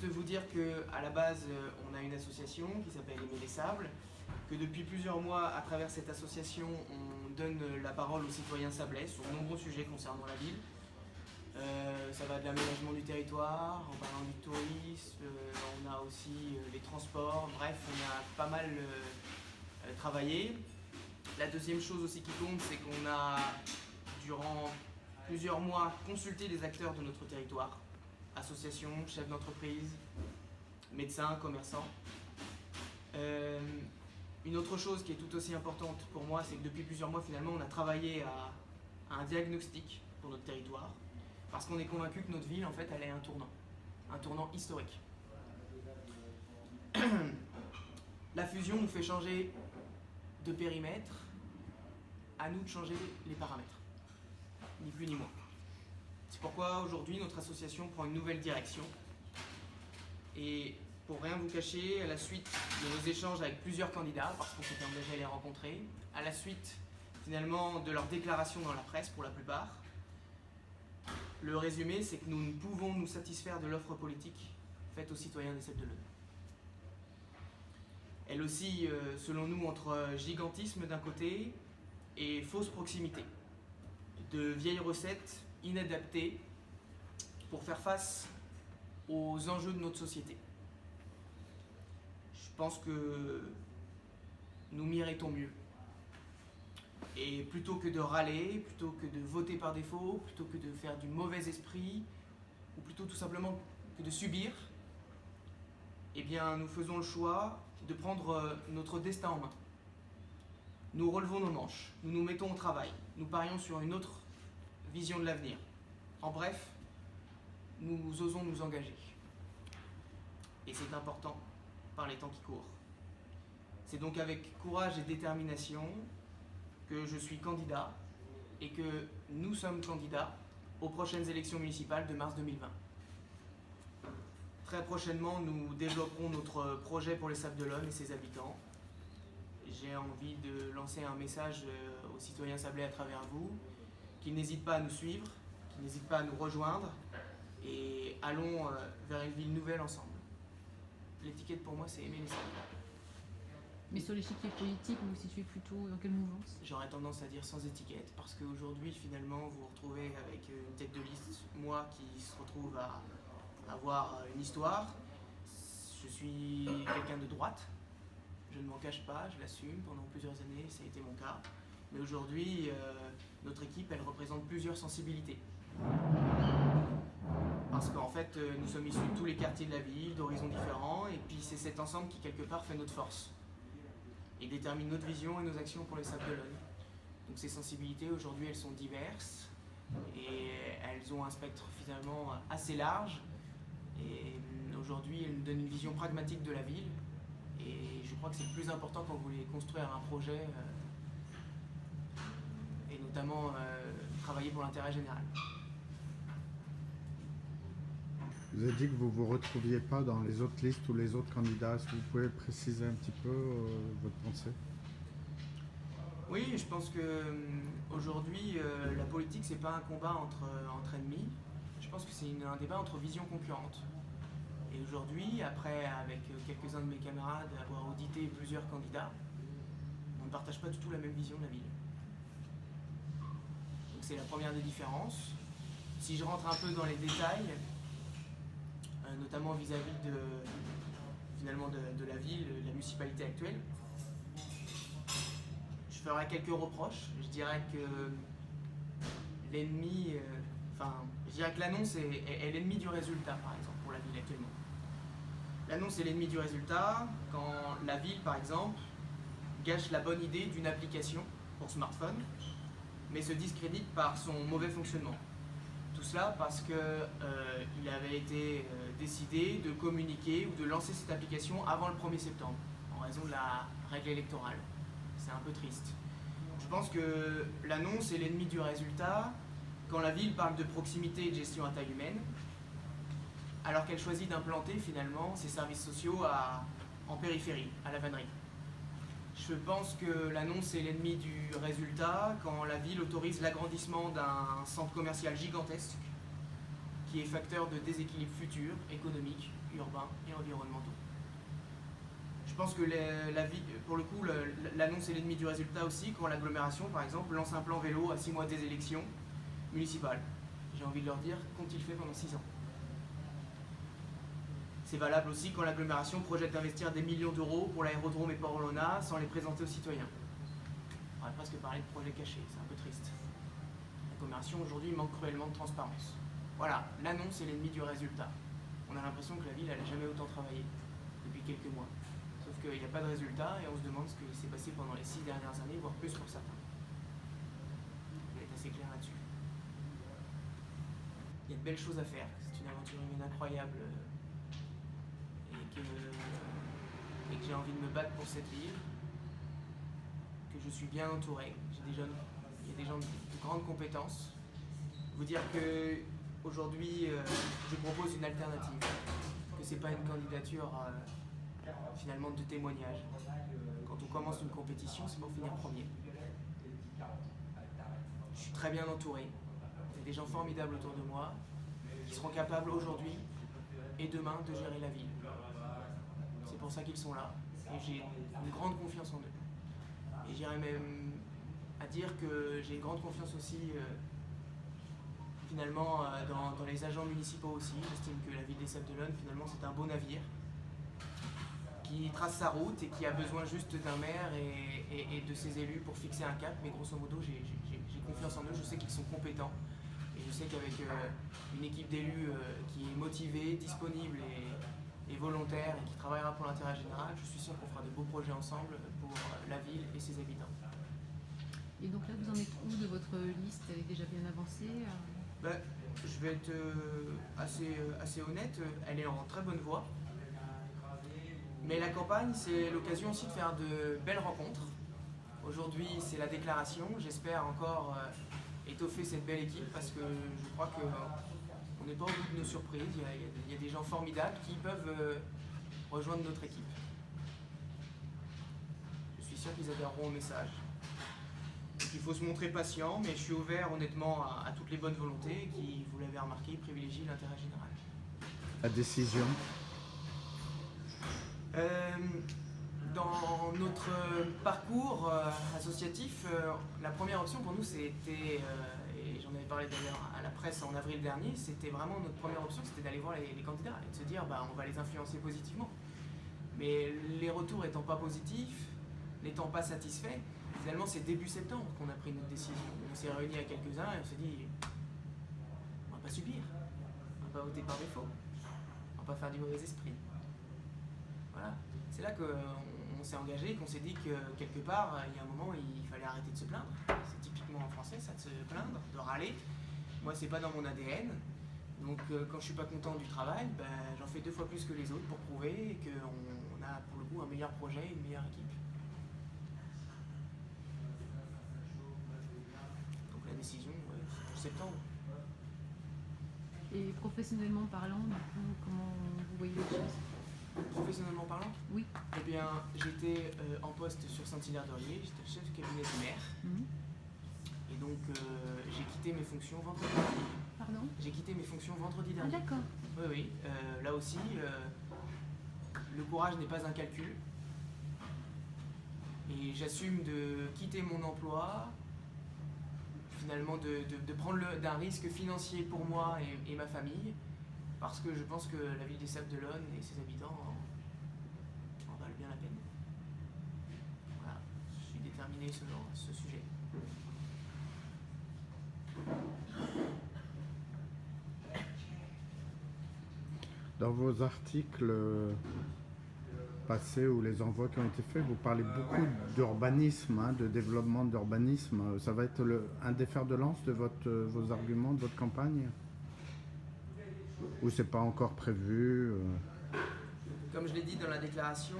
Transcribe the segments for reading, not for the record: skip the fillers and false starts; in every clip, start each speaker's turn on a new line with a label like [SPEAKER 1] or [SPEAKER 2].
[SPEAKER 1] juste vous dire qu'à la base, on a une association qui s'appelle Aimer les Sables, que depuis plusieurs mois, à travers cette association, on donne la parole aux citoyens sablais sur de nombreux sujets concernant la ville. Ça va de l'aménagement du territoire, en parlant du tourisme, on a aussi les transports, bref, on a pas mal travaillé. La deuxième chose aussi qui compte, c'est qu'on a, durant plusieurs mois, consulté les acteurs de notre territoire, associations, chefs d'entreprise, médecins, commerçants. Une autre chose qui est tout aussi importante pour moi, c'est que depuis plusieurs mois, finalement, on a travaillé à un diagnostic pour notre territoire, parce qu'on est convaincu que notre ville, en fait, elle est un tournant historique. La fusion nous fait changer de périmètre, à nous de changer les paramètres, ni plus ni moins. C'est pourquoi aujourd'hui notre association prend une nouvelle direction. Et pour rien vous cacher, à la suite de nos échanges avec plusieurs candidats, parce qu'on s'était engagé à les rencontrer, à la suite finalement de leurs déclarations dans la presse pour la plupart, le résumé c'est que nous ne pouvons nous satisfaire de l'offre politique faite aux citoyens des Sables-d'Olonne. Elle oscille, selon nous, entre gigantisme d'un côté et fausse proximité, de vieilles recettes inadaptées pour faire face aux enjeux de notre société. Je pense que nous méritons mieux. Et plutôt que de râler, plutôt que de voter par défaut, plutôt que de faire du mauvais esprit, ou plutôt tout simplement que de subir, eh bien nous faisons le choix de prendre notre destin en main. Nous relevons nos manches, nous nous mettons au travail, nous parions sur une autre vision de l'avenir. En bref, nous osons nous engager. Et c'est important par les temps qui courent. C'est donc avec courage et détermination que je suis candidat et que nous sommes candidats aux prochaines élections municipales de mars 2020. Très prochainement, nous développerons notre projet pour les Sables-d'Olonne et ses habitants. J'ai envie de lancer un message aux citoyens sablais à travers vous, qu'ils n'hésitent pas à nous suivre, qu'ils n'hésitent pas à nous rejoindre, et allons vers une ville nouvelle ensemble. L'étiquette pour moi, c'est aimer les Sables.
[SPEAKER 2] Mais sur l'échiquier politique, vous vous situez plutôt dans quelle mouvance?
[SPEAKER 1] J'aurais tendance à dire sans étiquette, parce qu'aujourd'hui, finalement, vous vous retrouvez avec une tête de liste, moi qui se retrouve à avoir une histoire. Je suis quelqu'un de droite, je ne m'en cache pas, je l'assume, pendant plusieurs années, ça a été mon cas. Mais aujourd'hui, notre équipe, elle représente plusieurs sensibilités. Parce qu'en fait, nous sommes issus de tous les quartiers de la ville, d'horizons différents, et puis c'est cet ensemble qui, quelque part, fait notre force. Et détermine notre vision et nos actions pour les Sables-d'Olonne. Donc ces sensibilités, aujourd'hui, elles sont diverses, et elles ont un spectre finalement assez large. Et aujourd'hui, elles nous donnent une vision pragmatique de la ville. Et je crois que c'est le plus important quand vous voulez construire un projet, et notamment travailler pour l'intérêt général.
[SPEAKER 3] Vous avez dit que vous ne vous retrouviez pas dans les autres listes ou les autres candidats. Est-ce que vous pouvez préciser un petit peu votre pensée?
[SPEAKER 1] Oui, je pense qu'aujourd'hui, la politique, c'est pas un combat entre ennemis. Je pense que c'est un débat entre visions concurrentes. Et aujourd'hui, après, avec quelques-uns de mes camarades, avoir audité plusieurs candidats, on ne partage pas du tout la même vision de la ville. Donc c'est la première des différences. Si je rentre un peu dans les détails, notamment vis-à-vis de la ville, de la municipalité actuelle, je ferai quelques reproches. Je dirais que l'ennemi, je dirais que l'annonce est l'ennemi du résultat, par exemple, pour la ville actuellement. L'annonce est l'ennemi du résultat quand la ville, par exemple, gâche la bonne idée d'une application pour smartphone, mais se discrédite par son mauvais fonctionnement. Tout cela parce qu'il avait été décidé de communiquer ou de lancer cette application avant le 1er septembre, en raison de la règle électorale. C'est un peu triste. Je pense que l'annonce est l'ennemi du résultat quand la ville parle de proximité et de gestion à taille humaine, alors qu'elle choisit d'implanter finalement ses services sociaux en périphérie, à la vannerie. Je pense que l'annonce est l'ennemi du résultat quand la ville autorise l'agrandissement d'un centre commercial gigantesque qui est facteur de déséquilibre futur, économique, urbain et environnementaux. Je pense que pour le coup, l'annonce est l'ennemi du résultat aussi quand l'agglomération, par exemple, lance un plan vélo à 6 mois des élections municipales. J'ai envie de leur dire, qu'ont-ils fait pendant 6 ans? C'est valable aussi quand l'agglomération projette d'investir des millions d'euros pour l'aérodrome et Port-Olona sans les présenter aux citoyens. On pourrait presque parler de projet caché, c'est un peu triste. L'agglomération aujourd'hui manque cruellement de transparence. Voilà, l'annonce est l'ennemi du résultat. On a l'impression que la ville, elle n'a jamais autant travaillé depuis quelques mois. Sauf qu'il n'y a pas de résultat et on se demande ce qui s'est passé pendant les 6 dernières années, voire plus pour certains. Elle est assez claire là-dessus. Il y a de belles choses à faire, c'est une aventure humaine incroyable et que j'ai envie de me battre pour cette ville, que je suis bien entouré. Il y a des gens de grandes compétences. Vous dire que aujourd'hui, je propose une alternative, que c'est pas une candidature finalement de témoignage. Quand on commence une compétition, c'est pour finir premier. Je suis très bien entouré. Il y a des gens formidables autour de moi qui seront capables aujourd'hui et demain de gérer la ville. C'est pour ça qu'ils sont là et j'ai une grande confiance en eux. Et j'irais même à dire que j'ai une grande confiance aussi finalement dans les agents municipaux aussi. J'estime que la ville des Sables-d'Olonne, finalement, c'est un beau navire qui trace sa route et qui a besoin juste d'un maire et de ses élus pour fixer un cap. Mais grosso modo, j'ai confiance en eux, je sais qu'ils sont compétents. Et je sais qu'avec une équipe d'élus qui est motivée, disponible et volontaire et qui travaillera pour l'intérêt général, je suis sûr qu'on fera de beaux projets ensemble pour la ville et ses habitants.
[SPEAKER 2] Et donc là, vous en êtes où de votre liste? Elle est déjà bien avancée?
[SPEAKER 1] Je vais être assez honnête, elle est en très bonne voie. Mais la campagne, c'est l'occasion aussi de faire de belles rencontres. Aujourd'hui, c'est la déclaration. J'espère encore étoffer cette belle équipe parce que je crois qu'on n'est pas au bout de nos surprises. Il y a des gens formidables qui peuvent rejoindre notre équipe. Je suis sûr qu'ils adhéreront au message. Donc il faut se montrer patient, mais je suis ouvert honnêtement à toutes les bonnes volontés qui, vous l'avez remarqué, privilégient l'intérêt général.
[SPEAKER 3] La décision?
[SPEAKER 1] Dans notre parcours associatif, la première option pour nous c'était, et j'en avais parlé d'ailleurs à la presse en avril dernier, c'était vraiment notre première option, c'était d'aller voir les candidats et de se dire on va les influencer positivement. Mais les retours étant pas positifs, n'étant pas satisfaits, finalement c'est début septembre qu'on a pris notre décision. On s'est réunis à quelques-uns et on s'est dit on va pas subir, on va pas voter par défaut, on va pas faire du mauvais esprit. Voilà. C'est là qu'on s'est engagé, qu'on s'est dit que quelque part, il y a un moment, il fallait arrêter de se plaindre. C'est typiquement en français, ça, de se plaindre, de râler. Moi, c'est pas dans mon ADN. Donc, quand je suis pas content du travail, j'en fais 2 fois plus que les autres pour prouver qu'on a pour le coup un meilleur projet, une meilleure équipe. Donc, la décision, c'est pour septembre.
[SPEAKER 2] Et professionnellement parlant, du coup, comment vous voyez les choses?
[SPEAKER 1] Professionnellement parlant?
[SPEAKER 2] Oui.
[SPEAKER 1] Eh bien, j'étais en poste sur Saint-Hilaire-d'Orlier, j'étais chef de cabinet du maire. Et donc, j'ai quitté mes fonctions vendredi dernier.
[SPEAKER 2] Pardon?
[SPEAKER 1] J'ai quitté mes fonctions vendredi dernier.
[SPEAKER 2] Ah d'accord.
[SPEAKER 1] Oui. Là aussi, le courage n'est pas un calcul. Et j'assume de quitter mon emploi, finalement de prendre d'un risque financier pour moi et ma famille, parce que je pense que la ville des Sables-d'Olonne et ses habitants en valent bien la peine. Voilà, je suis déterminé sur ce sujet.
[SPEAKER 3] Dans vos articles passés ou les envois qui ont été faits, vous parlez beaucoup d'urbanisme, de développement d'urbanisme. Ça va être un des fers de lance de vos arguments, de votre campagne? Ou c'est pas encore prévu?
[SPEAKER 1] Comme je l'ai dit dans la déclaration,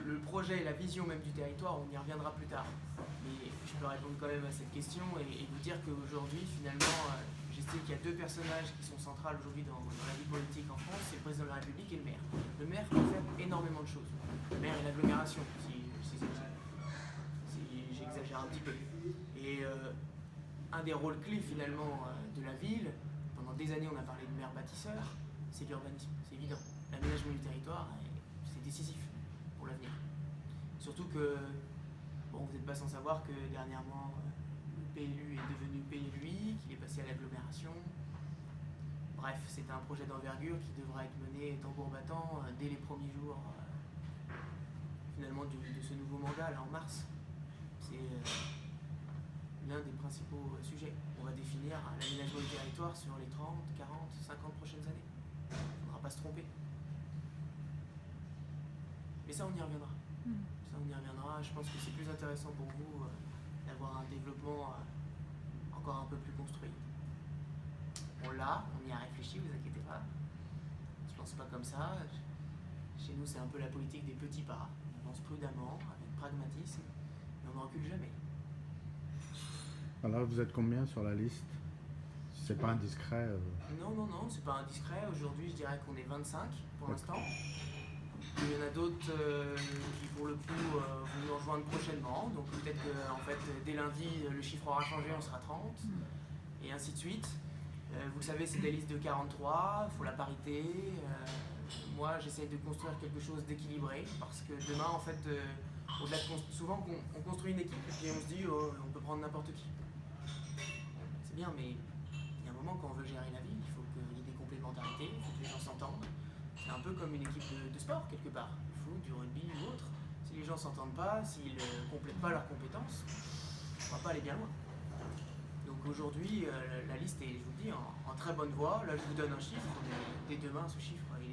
[SPEAKER 1] le projet et la vision même du territoire, on y reviendra plus tard. Mais je peux répondre quand même à cette question et vous dire qu'aujourd'hui, finalement, j'estime qu'il y a 2 personnages qui sont centrales aujourd'hui dans la vie politique en France, c'est le président de la République et le maire. Le maire peut faire énormément de choses. Le maire et l'agglomération, si j'exagère un petit peu. Et un des rôles clés finalement de la ville, pendant pendant des années, on a parlé de maire bâtisseur, c'est l'urbanisme, c'est évident. L'aménagement du territoire, c'est décisif pour l'avenir. Surtout que, bon, vous n'êtes pas sans savoir que dernièrement, le PLU est devenu PLUI, qu'il est passé à l'agglomération. Bref, c'est un projet d'envergure qui devra être mené tambour battant dès les premiers jours finalement de ce nouveau mandat, là, en mars. C'est l'un des principaux sujets. On va définir l'aménagement du territoire sur les 30, 40, 50 prochaines années. Il ne faudra pas se tromper. Mais ça, on y reviendra. Ça, on y reviendra. Je pense que c'est plus intéressant pour vous d'avoir un développement encore un peu plus construit. On l'a, on y a réfléchi, vous inquiétez pas. Je pense pas comme ça. Chez nous, c'est un peu la politique des petits pas. On avance prudemment, avec pragmatisme, mais on ne recule jamais.
[SPEAKER 3] Alors, vous êtes combien sur la liste? Si c'est pas indiscret.
[SPEAKER 1] Non, c'est pas indiscret. Aujourd'hui, je dirais qu'on est 25 pour l'instant. Il y en a d'autres qui, pour le coup, vont nous rejoindre prochainement. Donc peut-être que, en fait, dès lundi, le chiffre aura changé, on sera 30, et ainsi de suite. Vous le savez, c'est des listes de 43, il faut la parité. Moi, j'essaye de construire quelque chose d'équilibré, parce que demain, en fait, au-delà de souvent, on construit une équipe, et puis on se dit, oh, on peut prendre n'importe qui. C'est bien, mais il y a un moment, quand on veut gérer la ville, il faut qu'il y ait des complémentarités, il faut que les gens s'entendent. C'est un peu comme une équipe de sport, quelque part. Il faut du rugby ou autre. Si les gens ne s'entendent pas, s'ils ne complètent pas leurs compétences, on ne va pas aller bien loin. Donc aujourd'hui, la liste est, je vous le dis, en très bonne voie. Là, je vous donne un chiffre, mais dès demain, ce chiffre, il